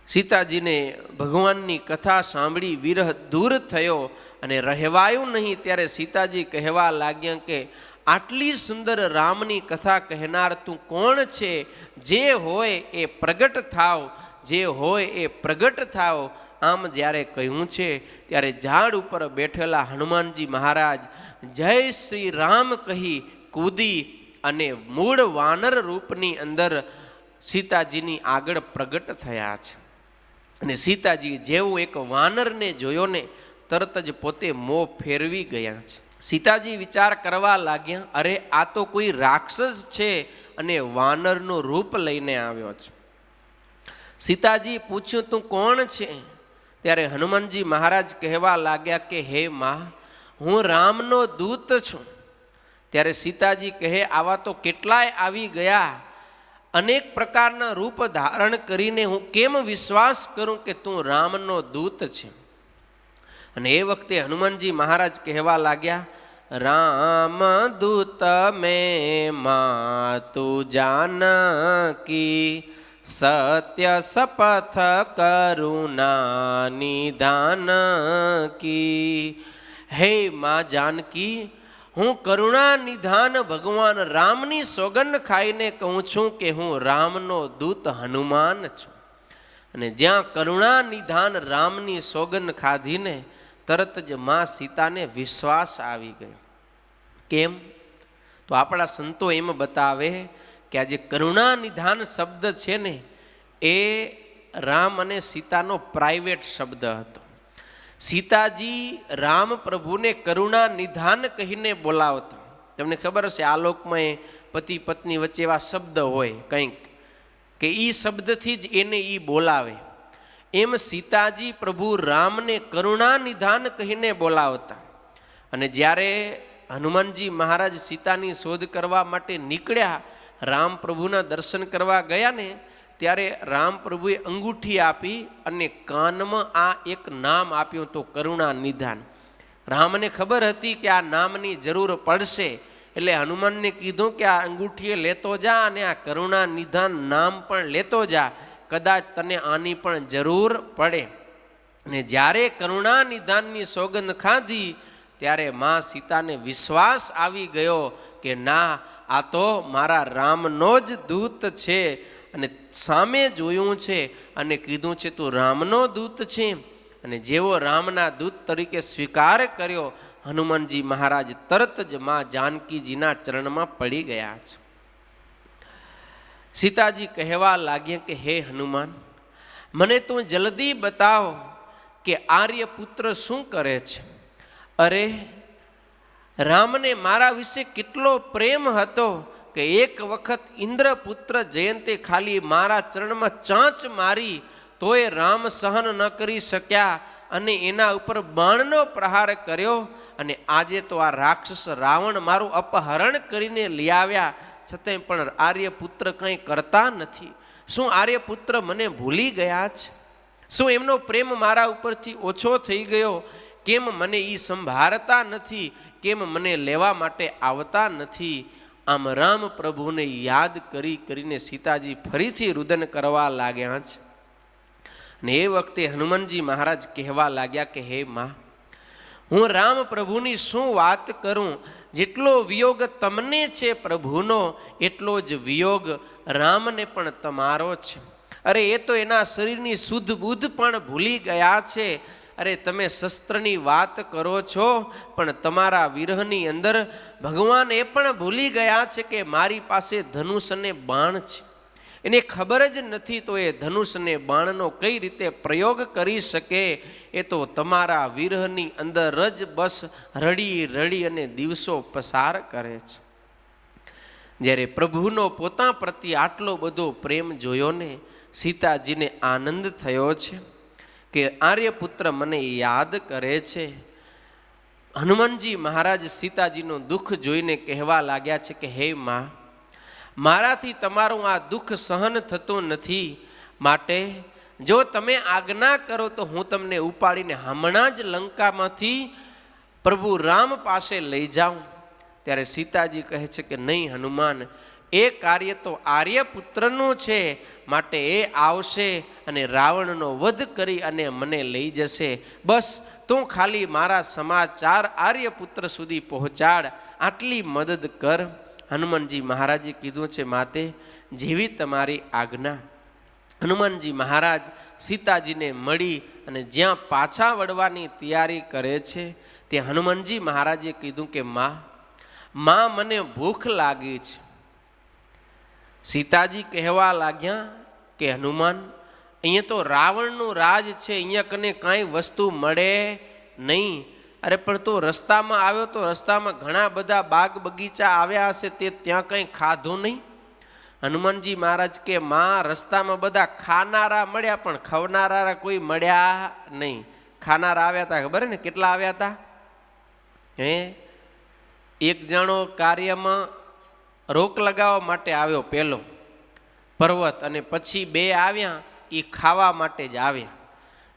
સીતાજીને ભગવાનની કથા સાંભળી વિરહ દૂર થયો અને રહેવાયું નહીં, ત્યારે સીતાજી કહેવા લાગ્યા કે આટલી સુંદર રામની કથા કહેનાર તું કોણ છે? જે હોય એ પ્રગટ થાવ, જે હોય એ પ્રગટ થાવ. આમ જ્યારે કહ્યું છે ત્યારે ઝાડ ઉપર બેઠેલા હનુમાનજી મહારાજ જય શ્રી રામ કહી કૂદી અને મૂળ વાનર રૂપની અંદર સીતાજીની આગળ પ્રગટ થયા છે. અને સીતાજી જેવું એક વાનરને જોયો ને તરત જ પોતે મોં ફેરવી ગયા છે. સીતાજી વિચાર કરવા લાગ્યા, અરે આ તો કોઈ રાક્ષસ છે અને વાનરનું રૂપ લઈને આવ્યો છે. સીતાજી પૂછ્યું તું કોણ છે? ત્યારે હનુમાનજી મહારાજ કહેવા લાગ્યા કે હે માં, હું રામનો દૂત છું. ત્યારે સીતાજી કહે આવા તો કેટલાય આવી ગયા, અનેક પ્રકારના રૂપ ધારણ કરીને હું કેમ વિશ્વાસ કરું કે તું રામનો દૂત છે? અને એ વખતે હનુમાનજી મહારાજ કહેવા લાગ્યા, રામ દૂત મેં માતું જાનકી, સત્ય શપથ કરુણા નિધાન કી. હે મા જાનકી, હું કરુણા નિધાન ભગવાન રામની સોગંદ ખાઈને કહું છું કે હું રામનો દૂત હનુમાન છું. અને જ્યાં કરુણા નિધાન રામની સોગંદ ખાધીને તરત જ મા સીતાને વિશ્વાસ આવી ગયો. કેમ? તો આપણા સંતો એમ બતાવે કે આ જે કરુણા નિધાન શબ્દ છે ને એ રામ અને સીતાનો પ્રાઇવેટ શબ્દ હતો. સીતાજી રામ પ્રભુને કરુણા નિધાન કહીને બોલાવતા. તમને ખબર હશે આ લોકમાં પતિ પત્ની વચ્ચે એવા શબ્દ હોય કંઈક કે એ શબ્દથી જ એને એ બોલાવે. એમ સીતાજી પ્રભુ રામને કરુણા નિધાન કહીને બોલાવતા. અને જ્યારે હનુમાનજી મહારાજ સીતાની શોધ કરવા માટે નીકળ્યા, રામ પ્રભુના દર્શન કરવા ગયા ને ત્યારે રામ પ્રભુએ અંગૂઠી આપી અને કાનમાં આ એક નામ આપ્યું તો કરુણા નિધાન. રામને ખબર હતી કે આ નામની જરૂર પડશે, એટલે હનુમાનને કીધું કે આ અંગૂઠીએ લેતો જા અને આ કરુણા નિધાન નામ પણ લેતો જા, કદાચ તને આની પણ જરૂર પડે. અને જ્યારે કરુણા નિધાનની સોગંદ ખાધી ત્યારે મા સીતાને વિશ્વાસ આવી ગયો કે ના, આ તો મારા રામનો જ દૂત છે. અને સામે જોયું છે અને કીધું છે તું રામનો દૂત છે. અને જેવો રામના દૂત તરીકે સ્વીકાર કર્યો, હનુમાનજી મહારાજ તરત જ મા જાનકીજીના ચરણમાં પડી ગયા છે. સીતાજી કહેવા લાગ્યા કે હે હનુમાન, મને તું જલ્દી બતાવ કે આર્યપુત્ર શું કરે છે. અરે રામને મારા વિશે કેટલો પ્રેમ હતો કે એક વખત ઇન્દ્રપુત્ર જયંતે ખાલી મારા ચરણમાં ચાંચ મારી તોય રામ સહન ન કરી શક્યા અને એના ઉપર બાણનો પ્રહાર કર્યો. અને આજે તો આ રાક્ષસ રાવણ મારું અપહરણ કરીને લઈ આવ્યા, છતાંય પણ આર્યપુત્ર કંઈ કરતા નથી. શું આર્યપુત્ર મને ભૂલી ગયા છે? શું એમનો પ્રેમ મારા ઉપરથી ઓછો થઈ ગયો? કેમ મને એ સંભાળતા નથી? કેમ મને લેવા માટે આવતા નથી? આમ રામ પ્રભુને યાદ કરીને સીતાજી ફરીથી રુદન કરવા લાગ્યા છે. ને એ વખતે હનુમાનજી મહારાજ કહેવા લાગ્યા કે હે માં, હું રામ પ્રભુની શું વાત કરું? જેટલો વિયોગ તમને છે પ્રભુનો, એટલો જ વિયોગ રામને પણ તમારો છે. અરે એ તો એના શરીરની શુદ્ધ બુદ્ધ પણ ભૂલી ગયા છે. અરે તમે શસ્ત્રની વાત કરો છો, પણ તમારા વિરહની અંદર ભગવાન એ પણ ભૂલી ગયા છે કે મારી પાસે ધનુષ અને બાણ છે. એને ખબર જ નથી તો એ ધનુષ અને બાણનો કઈ રીતે પ્રયોગ કરી શકે? એ તો તમારા વિરહની અંદર જ બસ રડી રડી અને દિવસો પસાર કરે છે. જ્યારે પ્રભુનો પોતા પ્રત્યે આટલો બધો પ્રેમ જોયો ને સીતાજીને આનંદ થયો છે કે આર્યપુત્ર મને યાદ કરે છે. હનુમાનજી મહારાજ સીતાજીનું દુઃખ જોઈને કહેવા લાગ્યા છે કે હે માં, મારાથી તમારું આ દુઃખ સહન થતું નથી, માટે જો તમે આજ્ઞા કરો તો હું તમને ઉપાડીને હમણાં જ લંકામાંથી પ્રભુ રામ પાસે લઈ જાઉં. ત્યારે સીતાજી કહે છે કે નહીં હનુમાન, એ કાર્ય તો આર્યપુત્રનું છે, માટે એ આવશે અને રાવણનો વધ કરી અને મને લઈ જશે. બસ તું ખાલી મારા સમાચાર આર્યપુત્ર સુધી પહોંચાડ, આટલી મદદ કર. હનુમાનજી મહારાજે કીધું છે, માતે જેવી તમારી આજ્ઞા. હનુમાનજી મહારાજ સીતાજીને મળી અને જ્યાં પાછા વળવાની તૈયારી કરે છે, ત્યાં હનુમાનજી મહારાજે કીધું કે માં મને ભૂખ લાગી છે. સીતાજી કહેવા લાગ્યા કે હનુમાન, અહીંયા તો રાવણનું રાજ છે, અહીંયા કને કાંઈ વસ્તુ મળે નહીં. અરે પણ તું રસ્તામાં આવ્યો તો રસ્તામાં ઘણા બધા બાગ બગીચા આવ્યા હશે, તે ત્યાં કંઈ ખાધું નહીં? હનુમાનજી મહારાજ કે માં, રસ્તામાં બધા ખાનારા મળ્યા પણ ખવનારા કોઈ મળ્યા નહીં. ખાનારા આવ્યા હતા, ખબર ને કેટલા આવ્યા હતા? એક જણો કાર્યમાં રોક લગાવવા માટે આવ્યો પહેલો પર્વત, અને પછી બે આવ્યા એ ખાવા માટે જ આવ્યા.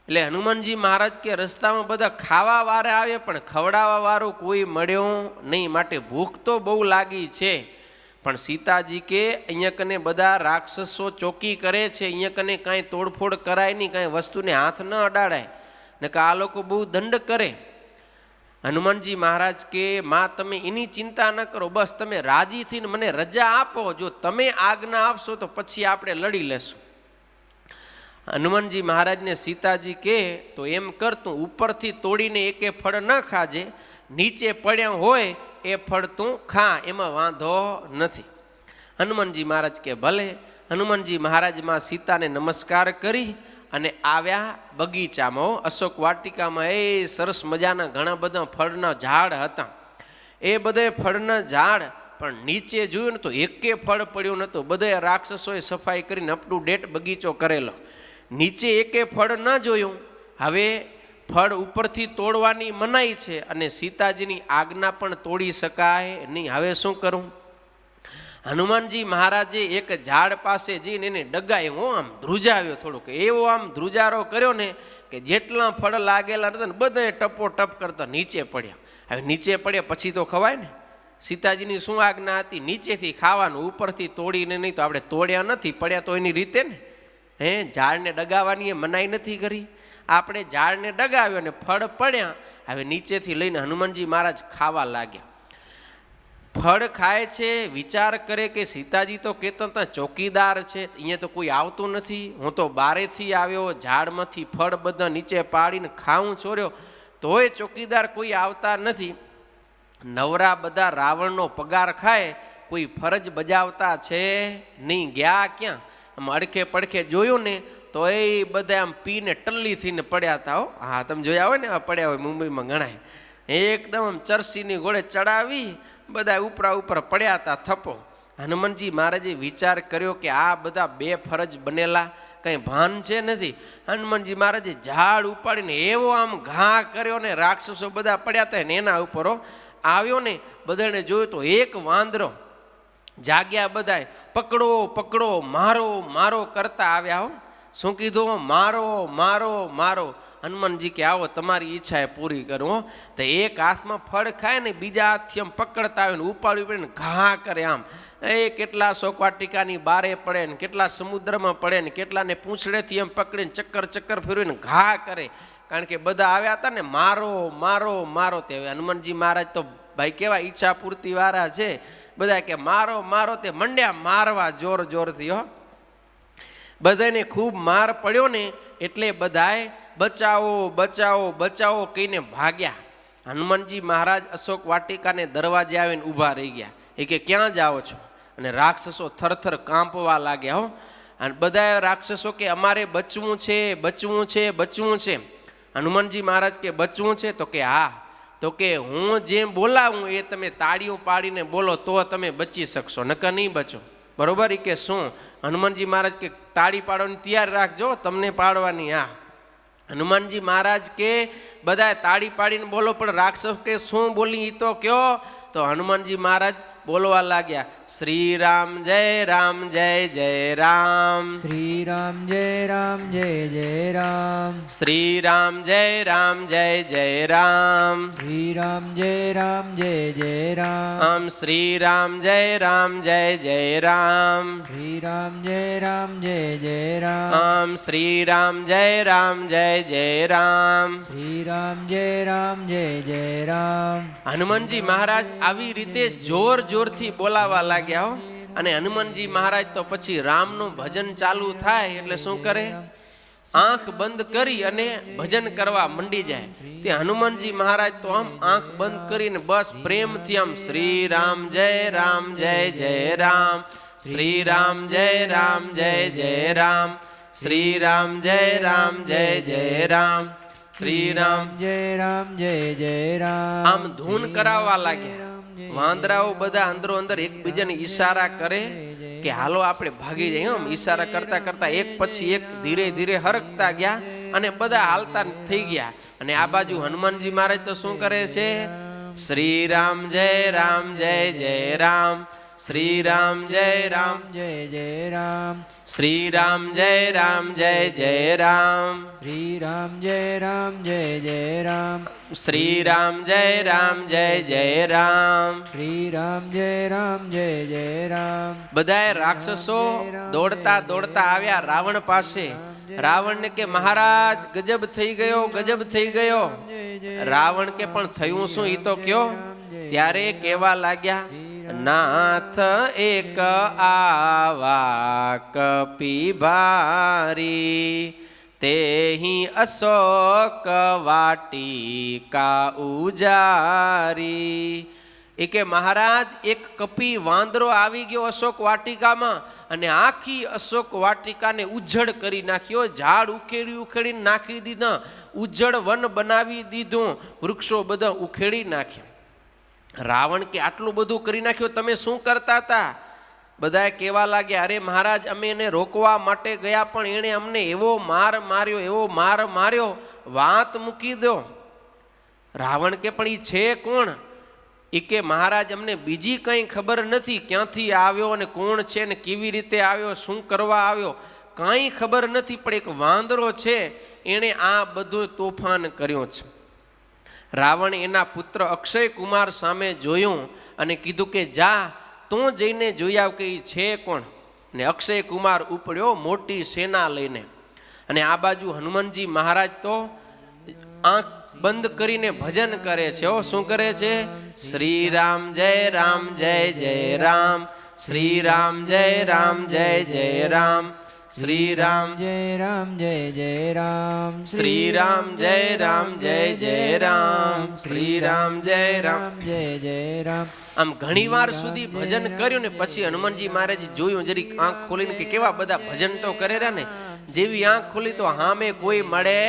એટલે હનુમાનજી મહારાજ કે રસ્તામાં બધા ખાવા વાળા આવ્યા પણ ખવડાવવા વાળું કોઈ મળ્યો નહીં, માટે ભૂખ તો બહુ લાગી છે. પણ સીતાજી કે અહીંયા કને બધા રાક્ષસો ચોકી કરે છે, અહીંયા કને કાંઈ તોડફોડ કરાય નહીં, કાંઈ વસ્તુને હાથ ન અડાડાય, ને કે આ લોકો બહુ દંડ કરે. હનુમાનજી મહારાજ કે માં, તમે એની ચિંતા ન કરો, બસ તમે રાજી થઈને મને રજા આપો. જો તમે આજ્ઞા આપશો તો પછી આપણે લડી લેશું. હનુમાનજી મહારાજને સીતાજી કે તો એમ કર, તું ઉપરથી તોડીને એકે ફળ ન ખાજે, નીચે પડ્યા હોય એ ફળ તું ખા, એમાં વાંધો નથી. હનુમાનજી મહારાજ કે ભલે. હનુમાનજી મહારાજમાં સીતાને નમસ્કાર કરી અને આવ્યા બગીચામાં, અશોક વાટિકામાં. એ સરસ મજાના ઘણા બધા ફળના ઝાડ હતા. એ બધા ફળના ઝાડ પણ નીચે જોયું ને તો એકે ફળ પડ્યું નહોતું. બધા રાક્ષસોએ સફાઈ કરીને અપ ટુ ડેટ બગીચો કરેલો, નીચે એકે ફળ ન જોયું. હવે ફળ ઉપરથી તોડવાની મનાઈ છે અને સીતાજીની આજ્ઞા પણ તોડી શકાય નહીં. હવે શું કરું? હનુમાનજી મહારાજે એક ઝાડ પાસે જઈને એને ડગાયો, આમ ધ્રુજાવ્યો થોડુંક. એવો આમ ધ્રુજારો કર્યો ને કે જેટલા ફળ લાગેલા હતા ને બધા ટપો ટપ કરતા નીચે પડ્યા. હવે નીચે પડ્યા પછી તો ખવાય ને. સીતાજીની શું આજ્ઞા હતી? નીચેથી ખાવાનું, ઉપરથી તોડીને નહીં. તો આપણે તોડ્યા નથી, પડ્યા તો એની રીતે ને. ઝાડને ડગાવવાની એ મનાઈ નથી કરી. આપણે ઝાડને ડગાવ્યો ને ફળ પડ્યા. હવે નીચેથી લઈને હનુમાનજી મહારાજ ખાવા લાગ્યા. ફળ ખાય છે, વિચાર કરે કે સીતાજી તો કહેતા હતા ચોકીદાર છે, અહીંયા તો કોઈ આવતું નથી, હું તો બારેથી આવ્યો, ઝાડમાંથી ફળ બધા નીચે પાડીને ખાવું છોડ્યો, તોય ચોકીદાર કોઈ આવતા નથી. નવરા બધા રાવણનો પગાર ખાય, કોઈ ફરજ બજાવતા છે નહીં. ગયા ક્યાં? આમ અડખે પડખે જોયું ને તો એ બધા આમ પીને ટલ્લી થઈને પડ્યા હતા. હા, તમે જોયા હોય ને, પડ્યા હોય મુંબઈમાં ઘણાય. એકદમ આમ ચરસીની ઘોડે ચડાવી બધા ઉપરા ઉપર પડ્યા હતા થપ્પો. હનુમાનજી મહારાજે વિચાર કર્યો કે આ બધા બે ફરજ બનેલા, કંઈ ભાન છે નથી. હનુમાનજી મહારાજે ઝાડ ઉપાડીને એવો આમ ઘા કર્યો ને રાક્ષસો બધા પડ્યા હતા ને એના ઉપર આવ્યો ને. બધાને જોયું તો એક વાંદરો. જાગ્યા બધાય, પકડો પકડો, મારો મારો કરતા આવ્યા. શું કીધું? મારો મારો મારો. હનુમાનજી કે આવો તમારી ઈચ્છા એ પૂરી કરું. તો એક હાથમાં ફળ ખાય ને બીજા હાથથી આમ પકડતા આવે ને ઉપાડી પડે ને ઘા કરે. આમ એ કેટલા શોકવાટિકાની બારે પડે ને કેટલા સમુદ્રમાં પડે ને કેટલાને પૂંછડેથી એમ પકડીને ચક્કર ચક્કર ફેરવીને ઘા કરે. કારણ કે બધા આવ્યા હતા ને મારો મારો મારો. તે હનુમાનજી મહારાજ તો ભાઈ કેવા ઈચ્છા પૂર્તિ વાળા છે. બધા કે મારો મારો, તે મંડ્યા મારવા જોર જોરથી. બધાને ખૂબ માર પડ્યો ને એટલે બધાએ બચાવો બચાવો બચાવો કહીને ભાગ્યા. હનુમાનજી મહારાજ અશોક વાટિકાને દરવાજે આવીને ઊભા રહી ગયા. એ કે ક્યાં જાઓ છો? અને રાક્ષસો થરથર કાંપવા લાગ્યા. અને બધા રાક્ષસો કે અમારે બચવું છે બચવું છે બચવું છે. હનુમાનજી મહારાજ કે બચવું છે? તો કે હા. તો કે હું જેમ બોલાવું એ તમે તાળીઓ પાડીને બોલો તો તમે બચી શકશો, નકર નહીં બચો. બરોબર? એ કે શું? હનુમાનજી મહારાજ કે તાળી પાડવાની તૈયાર રાખજો, તમને પાડવાની. હા. હનુમાનજી મહારાજ કે બધાએ તાળી પાડીને બોલો, પણ રાક્ષસ કે શું બોલી એ તો કયો? તો હનુમાનજી મહારાજ બોલવા લાગ્યા, શ્રી રામ જય રામ જય જય રામ, શ્રી રામ જય રામ જય જય રામ, શ્રી રામ જય રામ જય જય રામ, શ્રી રામ જય રામ જય જય રામ, આમ શ્રી રામ જય રામ જય જય રામ, શ્રી રામ જય રામ જય જય રામ, આમ શ્રી રામ જય રામ જય જય રામ. શ્રી રામ જય રામ જય જય રામ. હનુમાનજી મહારાજ આવી રીતે જોર જોરથી બોલાવા લાગ્યા હો. અને હનુમાનજી મહારાજ તો પછી રામનું ભજન ચાલુ થાય એટલે શું કરે, આંખ બંધ કરી અને ભજન કરવા મંડી જાય. તે હનુમાનજી મહારાજ તો આમ આંખ બંધ કરીને બસ પ્રેમથી આમ શ્રી રામ જય જય રામ, શ્રી રામ જય જય રામ, શ્રી રામ જય જય રામ, શ્રી રામ જય રામ જય જય રામ. આમ ધૂન કરાવવા લાગ્યા. વાંદરાઓ બધા અંદરો અંદર એકબીજાને ઈશારા કરે કે હાલો આપણે ભાગી જઈએ. આમ ઈશારા કરતા કરતા એક પછી એક ધીરે ધીરે હરકતા ગયા અને બધા હાલતા થઈ ગયા. અને આ બાજુ હનુમાનજી મહારાજ તો શું કરે છે, શ્રી રામ જય જય રામ, શ્રી રામ જય જય જય રામ, શ્રી રામ જય જય રામ, શ્રી રામ જય જય જય રામ, શ્રી રામ જય જય રામ, શ્રી રામ જય જય જય રામ. બધાએ રાક્ષસો દોડતા દોડતા આવ્યા રાવણ પાસે. રાવણને કે મહારાજ ગજબ થઈ ગયો, ગજબ થઈ ગયો. રાવણ કે પણ થયું શું ઈ તો કયો. ત્યારે કેવા લાગ્યા, નાથ એક આવા કપી ભારી, તેહી અશોક વાટિકા ઉજારી. એ કે મહારાજ એક કપી વાંદરો આવી ગયો અશોક વાટિકામાં અને આખી અશોક વાટિકાને ઉજ્જડ કરી નાખ્યો. ઝાડ ઉખેડી ઉખેડીને નાખી દીધા, ઉજ્જડ વન બનાવી દીધું, વૃક્ષો બધા ઉખેડી નાખ્યા. રાવણ કે આટલું બધું કરી નાખ્યું, તમે શું કરતા હતા? બધા કહેવા લાગ્યા, અરે મહારાજ અમે એને રોકવા માટે ગયા પણ એણે અમને એવો માર માર્યો, એવો માર માર્યો, વાત મૂકી દો. રાવણ કે પણ એ છે કોણ? એ કે મહારાજ અમને બીજી કંઈ ખબર નથી, ક્યાંથી આવ્યો અને કોણ છે ને કેવી રીતે આવ્યો, શું કરવા આવ્યો, કાંઈ ખબર નથી. પણ એક વાંદરો છે એણે આ બધું તોફાન કર્યું છે. રાવણ એના પુત્ર અક્ષય કુમાર સામે જોયું અને કીધું કે જા તું જઈને જોઈ આવ કે એ છે કોણ. ને અક્ષય કુમાર ઉપડ્યો મોટી સેના લઈને. અને આ બાજુ હનુમાનજી મહારાજ તો આંખ બંધ કરીને ભજન કરે છે. શું કરે છે? શ્રી રામ જય જય રામ, શ્રી રામ જય જય રામ, શ્રી રામ જય જય જય રામ, શ્રી રામ જય જય રામ, શ્રી રામ જય જય જય રામ. આમ ઘણી વાર સુધી ભજન કર્યું ને પછી હનુમાનજી મહારાજ જોયું, જરીક આંખ ખોલીને કે કેવા બધા ભજન તો કરેલા ને. જેવી આંખ ખોલી તો સામે કોઈ મળે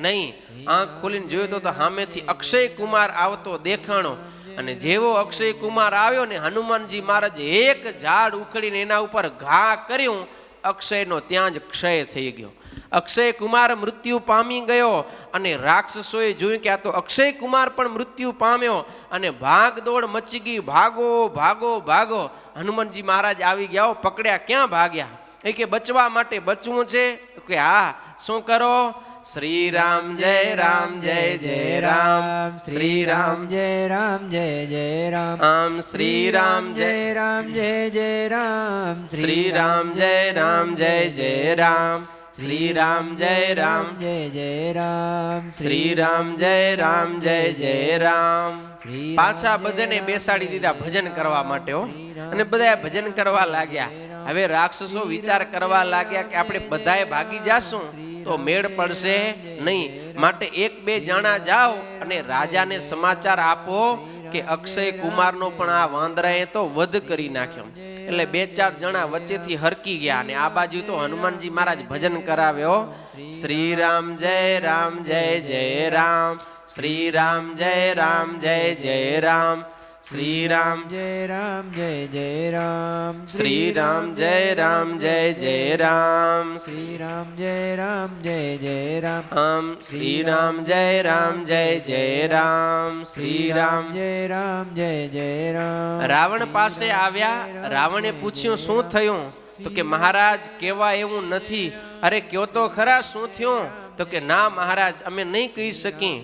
નહીં. આંખ ખોલીને જોયું તો સામેથી અક્ષય કુમાર આવતો દેખાણો. અને જેવો અક્ષય કુમાર આવ્યો ને હનુમાનજી મહારાજ એક ઝાડ ઉખડીને એના ઉપર ઘા કર્યું. અક્ષયનો ત્યાં જ ક્ષય થઈ ગયો. અક્ષય કુમાર મૃત્યુ પામી ગયો. અને રાક્ષસોએ જોયું કે આ તો અક્ષય કુમાર પણ મૃત્યુ પામ્યો અને ભાગદોડ મચી ગઈ. ભાગો ભાગો ભાગો. હનુમાનજી મહારાજ આવી ગયા, પકડ્યા. ક્યાં ભાગ્યા? એ કે બચવા માટે બચવું છે કે હા. શું કરો? શ્રી રામ જય જય રામ, શ્રી રામ જય જય રામ, આમ શ્રી રામ જય જય જય રામ, શ્રી રામ જય જય રામ, શ્રી રામ જય જય જય રામ, શ્રી રામ જય જય રામ. પાછા બધાને બેસાડી દીધા ભજન કરવા માટે. અને બધા ભજન કરવા લાગ્યા. હવે રાક્ષસો વિચાર કરવા લાગ્યા કે આપણે બધાએ ભાગી જાશું તો મેળ પડશે નહીં. માટે એક બે જણા જાઓ અને રાજાને સમાચાર આપો કે અક્ષય કુમારનો પણ આ વાંદરાએ તો વધ કરી નાખ્યો. એટલે બે ચાર જણા વચ્ચેથી હરકી ગયા. અને આ બાજુ તો હનુમાનજી મહારાજ ભજન કરાવ્યો. શ્રી રામ જય જય જય રામ, શ્રી રામ જય જય જય રામ, શ્રી રામ જય રામ જય જય રામ શ્રી રામ જય રામ જય જય રામ શ્રી રામ જય રામ જય જય રામ આમ શ્રી રામ જય રામ જય જય રામ શ્રી રામ જય રામ જય જય રામ રાવણ પાસે આવ્યા. રાવણે પૂછ્યું શું થયું? તો કે મહારાજ કહેવા એવું નથી. અરે કયો તો ખરા શું થયું? તો કે ના મહારાજ અમે નહીં કહી શકી.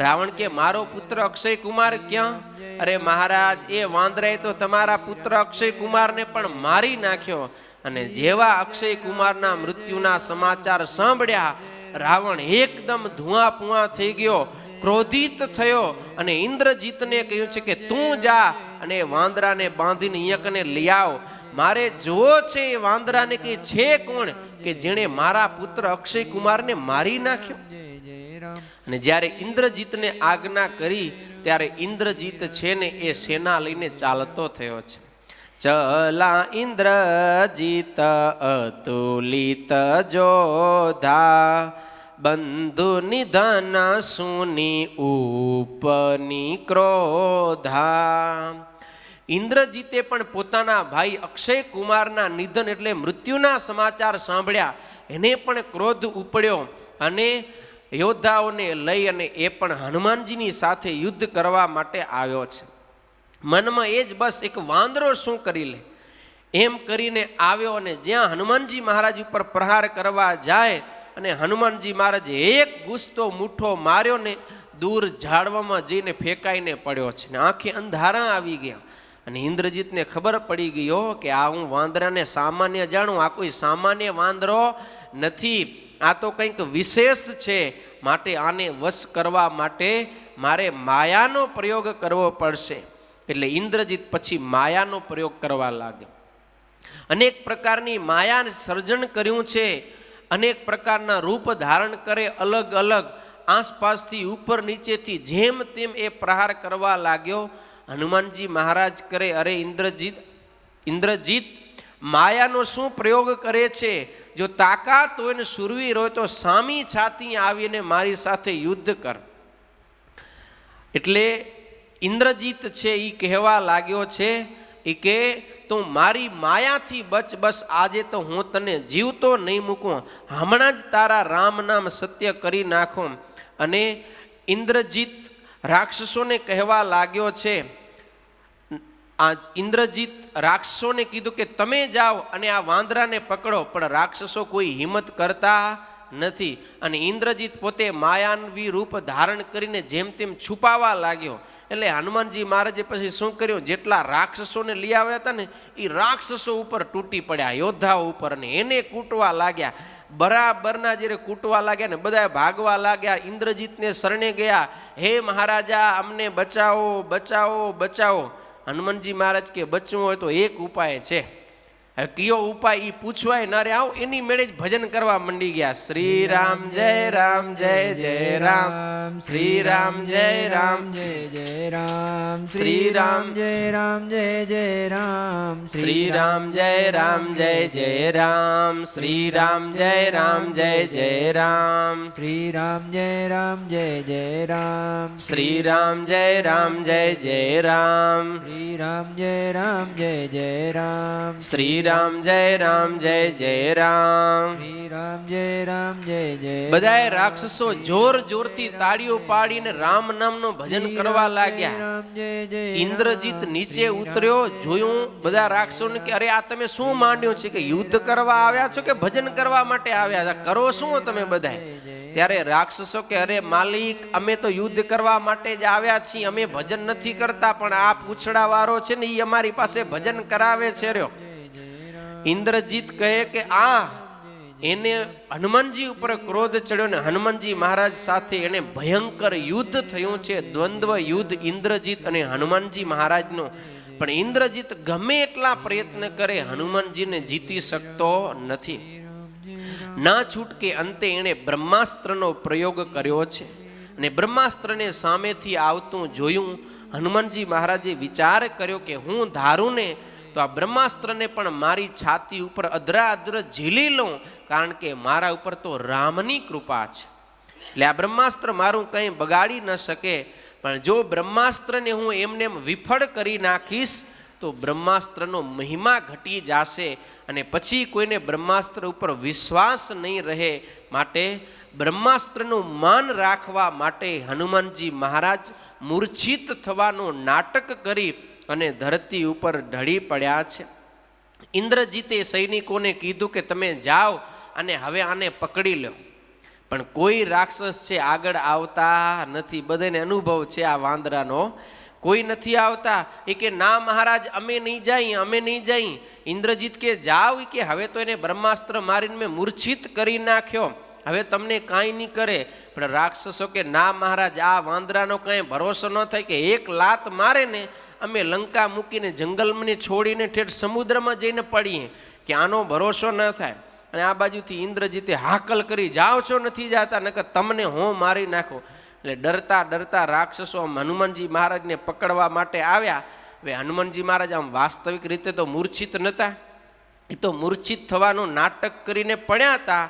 રાવણ કે મારો પુત્ર અક્ષય કુમાર ક્યાં? અરે મહારાજ એ વાંદરાએ તો તમારા પુત્ર અક્ષય કુમારને પણ મારી નાખ્યો. અને જેવા અક્ષય કુમારના મૃત્યુના સમાચાર સાંભળ્યા રાવણ એકદમ ધુઆ પુઆ થઈ ગયો, ક્રોધિત થયો અને ઇન્દ્રજીતને કહ્યું છે કે તું જા અને વાંદરાને બાંધીને અહીંયા કને લઈ આવ. મારે જોવો છે એ વાંદરાને કે છે કોણ કે જેણે મારા પુત્ર અક્ષય કુમારને મારી નાખ્યો. અને જ્યારે ઇન્દ્રજીતને આજ્ઞા કરી ત્યારે ઇન્દ્રજીત છે ને એ સેના લઈને ચાલતો થયો છે. ચલા ઇન્દ્રજીત અતુલિત જોધા બંધુ નિધન સુની ઉપની ક્રોધા. ઇન્દ્રજીતે પણ પોતાના ભાઈ અક્ષય કુમારના નિધન એટલે મૃત્યુના સમાચાર સાંભળ્યા. એને પણ ક્રોધ ઉપડ્યો અને યોદ્ધાઓને લઈ અને એ પણ હનુમાનજીની સાથે યુદ્ધ કરવા માટે આવ્યો છે. મનમાં એ જ બસ એક વાંદરો શું કરી લે એમ કરીને આવ્યો અને જ્યાં હનુમાનજી મહારાજ ઉપર પ્રહાર કરવા જાય અને હનુમાનજી મહારાજે એક ગુસ્તો મુઠ્ઠો માર્યો ને દૂર ઝાડવામાં જઈને ફેંકાઈને પડ્યો છે ને આંખે અંધારા આવી ગયા. અને ઇન્દ્રજીતને ખબર પડી ગયો કે આ હું વાંદરાને સામાન્ય જાણું, આ કોઈ સામાન્ય વાંદરો નથી, આ તો કંઈક વિશેષ છે. માટે આને વશ કરવા માટે મારે માયાનો પ્રયોગ કરવો પડશે. એટલે ઇન્દ્રજીત પછી માયાનો પ્રયોગ કરવા લાગ્યો. અનેક પ્રકારની માયા સર્જન કર્યું છે. અનેક પ્રકારના રૂપ ધારણ કરે, અલગ અલગ આસપાસથી ઉપર નીચેથી જેમ તેમ એ પ્રહાર કરવા લાગ્યો. હનુમાનજી મહારાજ કરે અરે ઇન્દ્રજીત માયાનો શું પ્રયોગ કરે છે? જો તાકાત હોય ને સુરવીર હોય તો સામી છાતી આવીને મારી સાથે યુદ્ધ કર. એટલે ઇન્દ્રજીત છે એ કહેવા લાગ્યો છે એ કે તું મારી માયાથી બચ, બસ આજે તો હું તને જીવતો નહીં મૂકું, હમણાં જ તારા રામ નામ સત્ય કરી નાખું. અને ઇન્દ્રજીત રાક્ષસોને કહેવા લાગ્યો છે, આ ઇન્દ્રજીત રાક્ષસોને કીધું કે તમે જાઓ અને આ વાંદરાને પકડો, પણ રાક્ષસો કોઈ હિંમત કરતા નથી. અને ઇન્દ્રજીત પોતે માયાવી રૂપ ધારણ કરીને જેમ તેમ છુપાવા લાગ્યો. એટલે હનુમાનજી મહારાજે પછી શું કર્યું? જેટલા રાક્ષસોને લઈ આવ્યા હતા ને એ રાક્ષસો ઉપર તૂટી પડ્યા, યોદ્ધાઓ ઉપર, અને એને કૂટવા લાગ્યા. બરાબરના જ્યારે કૂટવા લાગ્યા ને બધા ભાગવા લાગ્યા. ઇન્દ્રજીતને શરણે ગયા, હે મહારાજા અમને બચાવો બચાવો બચાવો. હનુમાનજી મહારાજ કે બચવું હોય તો એક ઉપાય છે. કયો ઉપાય એ પૂછવાય ના રે, આવો એની મેળે જ ભજન કરવા મંડી ગયા. શ્રી રામ જય રામ જય જય રામ, શ્રી રામ જય રામ જય જય રામ, શ્રી રામ જય રામ જય જય રામ, શ્રી રામ જય રામ જય જય રામ, શ્રી રામ જય રામ જય જય રામ, શ્રી રામ જય રામ જય જય રામ, શ્રી રામ જય રામ જય જય રામ, શ્રી રામ જય રામ જય જય રામ, શ્રી રામ જય રામ જય જય રામ, શ્રી રામ જય રામ જય જય. બધાએ રાક્ષસો જોર જોરથી તાળીઓ પાડીને રામ નામનું ભજન કરવા લાગ્યા. રામ જય જય ઇન્દ્રજીત નીચે ઉતર્યો, જોયું બધા રાક્ષસોને કે અરે આ તમે શું માંડ્યું છે? કે યુદ્ધ કરવા આવ્યા છો કે ભજન કરવા માટે આવ્યા છો? કરો શું તમે બધા? ત્યારે રાક્ષસો કે અરે માલિક અમે તો યુદ્ધ કરવા માટે જ આવ્યા છીએ, અમે ભજન નથી કરતા, પણ આ પૂછડા વાળો છે ને એ અમારી પાસે ભજન કરાવે છે રહ્યો. ઇન્દ્રજીત કહે કે આ એને હનુમાનજી ઉપર ક્રોધ ચડ્યો ને હનુમાનજી મહારાજ સાથે એને ભયંકર યુદ્ધ થયું છે, દ્વંદ્વ યુદ્ધ ઇન્દ્રજીત અને હનુમાનજી મહારાજનું. પણ ઇન્દ્રજીત ગમે એટલા પ્રયત્ન કરે હનુમાનજીને જીતી શકતો નથી. ના છૂટકે અંતે એણે બ્રહ્માસ્ત્રનો પ્રયોગ કર્યો છે અને બ્રહ્માસ્ત્રને સામેથી આવતું જોયું. હનુમાનજી મહારાજે વિચાર કર્યો કે હું ધારું ને તો આ બ્રહ્માસ્ત્રને પણ મારી છાતી ઉપર અધરાઅધર ઝીલી લઉં, કારણ કે મારા ઉપર તો રામની કૃપા છે, એટલે આ બ્રહ્માસ્ત્ર મારું કંઈ બગાડી ન શકે. પણ જો બ્રહ્માસ્ત્રને હું એમને એમ વિફળ કરી નાખીશ તો બ્રહ્માસ્ત્રનો મહિમા ઘટી જશે અને પછી કોઈને બ્રહ્માસ્ત્ર ઉપર વિશ્વાસ નહીં રહે. માટે બ્રહ્માસ્ત્રનું માન રાખવા માટે હનુમાનજી મહારાજ મૂર્છિત થવાનું નાટક કરી અને ધરતી ઉપર ઢળી પડ્યા છે. ઇન્દ્રજીતે સૈનિકોને કીધું કે તમે જાઓ અને હવે આને પકડી લો, પણ કોઈ રાક્ષસ છે આગળ આવતા નથી. બધાને અનુભવ છે આ વાંદરાનો, કોઈ નથી આવતા. એ કે ના મહારાજ અમે નહીં જઈએ, અમે નહીં જઈએ. ઇન્દ્રજીત કે જાઓ, કે હવે તો એને બ્રહ્માસ્ત્ર મારીને મેં મૂર્છિત કરી નાખ્યો, હવે તમને કાંઈ નહીં કરે. પણ રાક્ષસો કે ના મહારાજ આ વાંદરાનો કાંઈ ભરોસો ન થાય, કે એક લાત મારે ને અમે લંકા મૂકીને જંગલમાં છોડીને ઠેઠ સમુદ્રમાં જઈને પડીએ, કે આનો ભરોસો ન થાય. અને આ બાજુથી ઇન્દ્રજીતે હાકલ કરી જાઓ છો, નથી જતા, નકર તમને હું મારી નાખો. એટલે ડરતા ડરતા રાક્ષસો હનુમાનજી મહારાજને પકડવા માટે આવ્યા. હવે હનુમાનજી મહારાજ આમ વાસ્તવિક રીતે તો મૂર્છિત નહોતા, એ તો મૂર્છિત થવાનું નાટક કરીને પડ્યા હતા.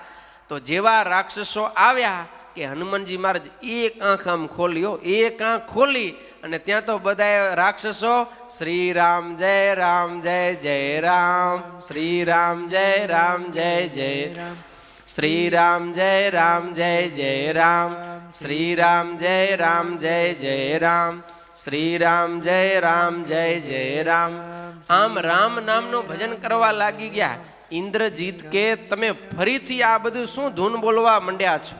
તો જેવા રાક્ષસો આવ્યા કે હનુમાનજી મહારાજ એક આંખ આમ ખોલ્યો, એક આંખ ખોલી અને ત્યાં તો બધા રાક્ષસો શ્રી રામ જય રામ જય જય રામ, શ્રી રામ જય રામ જય જય રામ, શ્રી રામ જય રામ જય જય રામ, શ્રી રામ જય રામ જય જય રામ, શ્રી રામ જય રામ જય જય રામ. આમ રામ નામનું ભજન કરવા લાગી ગયા. ઇન્દ્રજીત કે તમે ફરીથી આ બધું શું ધૂન બોલવા માંડ્યા છો?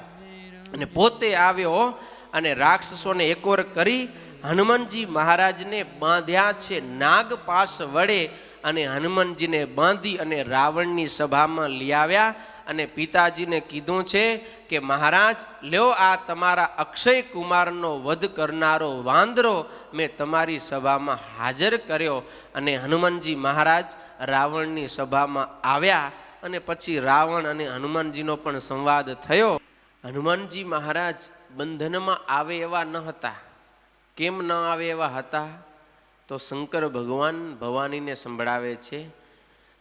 અને પોતે આવ્યો અને રાક્ષસોને એકોર કરી હનુમાનજી મહારાજને બાંધ્યા છે નાગપાશ વડે. અને હનુમાનજીને બાંધી અને રાવણની સભામાં લઈ આવ્યા અને પિતાજીને કીધું છે કે મહારાજ લ્યો, આ તમારા અક્ષય કુમારનો વધ કરનારો વાંદરો મેં તમારી સભામાં હાજર કર્યો. અને હનુમાનજી મહારાજ રાવણની સભામાં આવ્યા અને પછી રાવણ અને હનુમાનજીનો પણ સંવાદ થયો. હનુમાનજી મહારાજ બંધનમાં આવે એવા ન હતા. કેમ ન આવે એવા હતા? તો શંકર ભગવાન ભવાનીને સંભળાવે છે,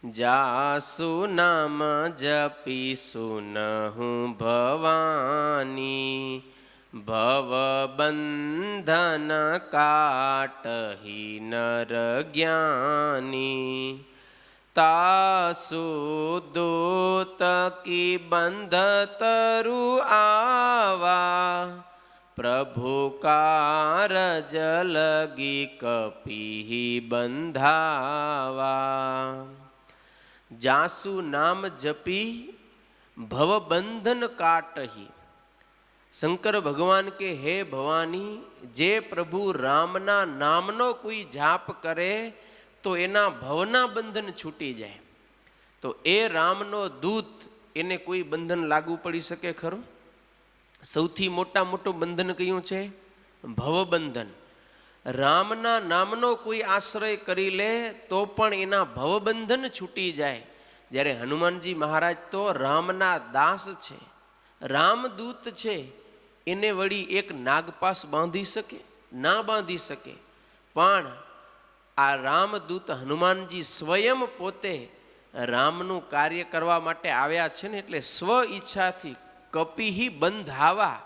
જાસુ નામ જપીસુ નહું ભવાની, ભવ બંધન કાટહી નર જ્ઞાની, તાસુ દૂત કી બંધ તરુ આવા, પ્રભુ કારજ લગી કપી બંધાવા. જાસુ નામ જપી ભવબંધન કાટહી. શંકર ભગવાન કે હે ભવાની, જે પ્રભુ રામના નામનો કોઈ જાપ કરે તો એના ભવના બંધન છૂટી જાય. તો એ રામનો દૂત, એને કોઈ બંધન લાગુ પડી શકે ખરું? સૌથી મોટું બંધન કયું છે? ભવબંધન. રામના નામનો કોઈ આશ્રય કરી લે તો પણ એના ભવબંધન છૂટી જાય. જ્યારે હનુમાનજી મહારાજ તો રામના દાસ છે, રામદૂત છે, એને વળી એક નાગપાસ બાંધી શકે? ના બાંધી શકે. પણ આ રામદૂત હનુમાનજી સ્વયં પોતે રામનું કાર્ય કરવા માટે આવ્યા છે ને, એટલે સ્વ ઈચ્છાથી કપીહી બંધાવા,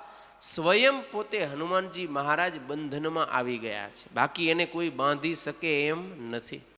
સ્વયં પોતે હનુમાનજી મહારાજ બંધનમાં આવી ગયા છે. બાકી એને કોઈ બાંધી શકે એમ નથી.